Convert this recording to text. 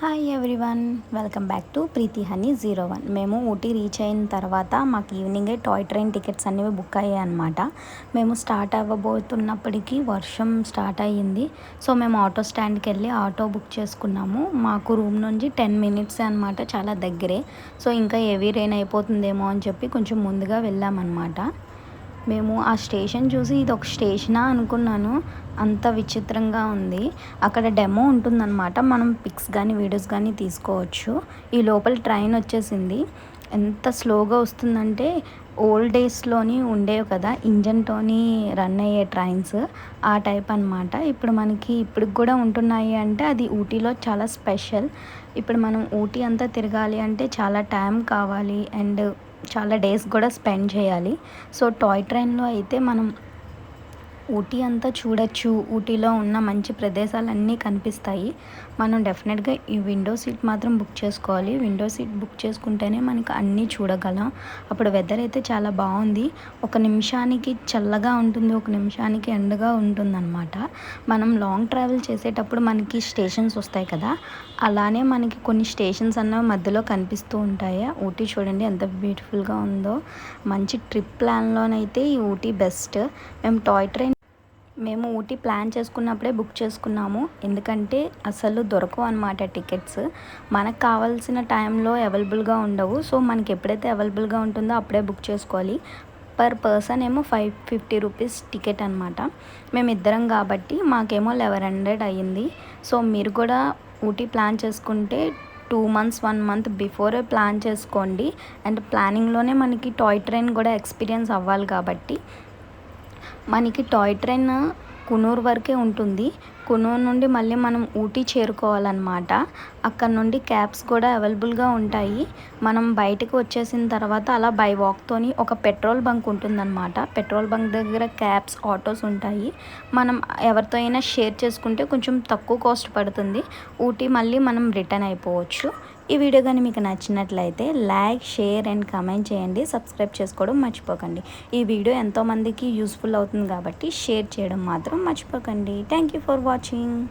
Hi everyone, welcome back to Preethi Honey 01. మేము Ooty reach అయిన తర్వాత మాకు ఈవినింగే టాయ్ ట్రైన్ టికెట్స్ అనేవి బుక్ అయ్యాయి అనమాట. మేము స్టార్ట్ అవ్వబోతున్నప్పటికీ వర్షం స్టార్ట్ అయ్యింది. సో మేము ఆటో స్టాండ్కి వెళ్ళి ఆటో బుక్ చేసుకున్నాము. మాకు రూమ్ నుంచి 10 మినిట్స్ అనమాట, చాలా దగ్గరే. సో ఇంకా హెవీ రెయిన్ అయిపోతుందేమో అని చెప్పి కొంచెం ముందుగా వెళ్ళామన్నమాట. మేము ఆ స్టేషన్ చూసి ఇది ఒక స్టేషనా అనుకున్నాను, అంత విచిత్రంగా ఉంది. అక్కడ డెమో ఉంటుందన్నమాట, మనం పిక్స్ కానీ వీడియోస్ కానీ తీసుకోవచ్చు. ఈ లోపల ట్రైన్ వచ్చేసింది. ఎంత స్లోగా వస్తుందంటే ఓల్డ్ డేస్లోని ఉండేవి కదా, ఇంజన్తోని రన్ అయ్యే ట్రైన్స్, ఆ టైప్ అనమాట. ఇప్పుడు మనకి ఇప్పటికి కూడా ఉంటున్నాయి అంటే అది ఊటీలో చాలా స్పెషల్. ఇప్పుడు మనం ఊటీ అంతా తిరగాలి అంటే చాలా టైం కావాలి అండ్ చాలా డేస్ కూడా స్పెండ్ చేయాలి. సో టాయ్ ట్రైన్లో అయితే మనం ఊటీ అంతా చూడొచ్చు. ఊటీలో ఉన్న మంచి ప్రదేశాలన్నీ కనిపిస్తాయి. మనం డెఫినెట్గా ఈ విండో సీట్ మాత్రం బుక్ చేసుకోవాలి. విండో సీట్ బుక్ చేసుకుంటేనే మనకు అన్నీ చూడగలం. అప్పుడు వెదర్ అయితే చాలా బాగుంది. ఒక నిమిషానికి చల్లగా ఉంటుంది, ఒక నిమిషానికి ఎండగా ఉంటుందన్నమాట. మనం లాంగ్ ట్రావెల్ చేసేటప్పుడు మనకి స్టేషన్స్ వస్తాయి కదా, అలానే మనకి కొన్ని స్టేషన్స్ అన్నవి మధ్యలో కనిపిస్తూ ఉంటాయి. ఊటీ చూడండి ఎంత బ్యూటిఫుల్గా ఉందో. మంచి ట్రిప్ ప్లాన్లోనైతే ఈ ఊటీ బెస్ట్. మేము ఊటీ ప్లాన్ చేసుకున్నప్పుడే బుక్ చేసుకున్నాము, ఎందుకంటే అసలు దొరకవు అనమాట టికెట్స్. మనకు కావాల్సిన టైంలో అవైలబుల్గా ఉండవు. సో మనకి ఎప్పుడైతే అవైలబుల్గా ఉంటుందో అప్పుడే బుక్ చేసుకోవాలి. పర్ పర్సన్ ఏమో 550 రూపీస్ టికెట్ అనమాట. మేమిద్దరం కాబట్టి మాకేమో 1100 అయ్యింది. సో మీరు కూడా ఊటీ ప్లాన్ చేసుకుంటే 2 మంత్స్ 1 మంత్ బిఫోరే ప్లాన్ చేసుకోండి. అండ్ ప్లానింగ్లోనే మనకి టాయ్ ట్రైన్ కూడా ఎక్స్పీరియన్స్ అవ్వాలి కాబట్టి. మనకి టాయ్ ట్రైన్ కునూర్ వరకే ఉంటుంది. కునూర్ నుండి మళ్ళీ మనం ఊటీ చేరుకోవాలన్నమాట. అక్కడ నుండి క్యాబ్స్ కూడా అవైలబుల్గా ఉంటాయి. మనం బయటకు వచ్చేసిన తర్వాత అలా బై వాక్తోని ఒక పెట్రోల్ బంక్ ఉంటుందన్నమాట. పెట్రోల్ బంక్ దగ్గర క్యాబ్స్, ఆటోస్ ఉంటాయి. మనం ఎవరితో అయినా షేర్ చేసుకుంటే కొంచెం తక్కువ కాస్ట్ పడుతుంది. ఊటీ మళ్ళీ మనం రిటర్న్ అయిపోవచ్చు. ఈ వీడియో కానీ మీకు నచ్చినట్లయితే లైక్, షేర్ అండ్ కామెంట్ చేయండి. సబ్స్క్రైబ్ చేసుకోవడం మర్చిపోకండి. ఈ వీడియో ఎంతోమందికి యూస్ఫుల్ అవుతుంది కాబట్టి షేర్ చేయడం మాత్రం మర్చిపోకండి. Thank you for watching.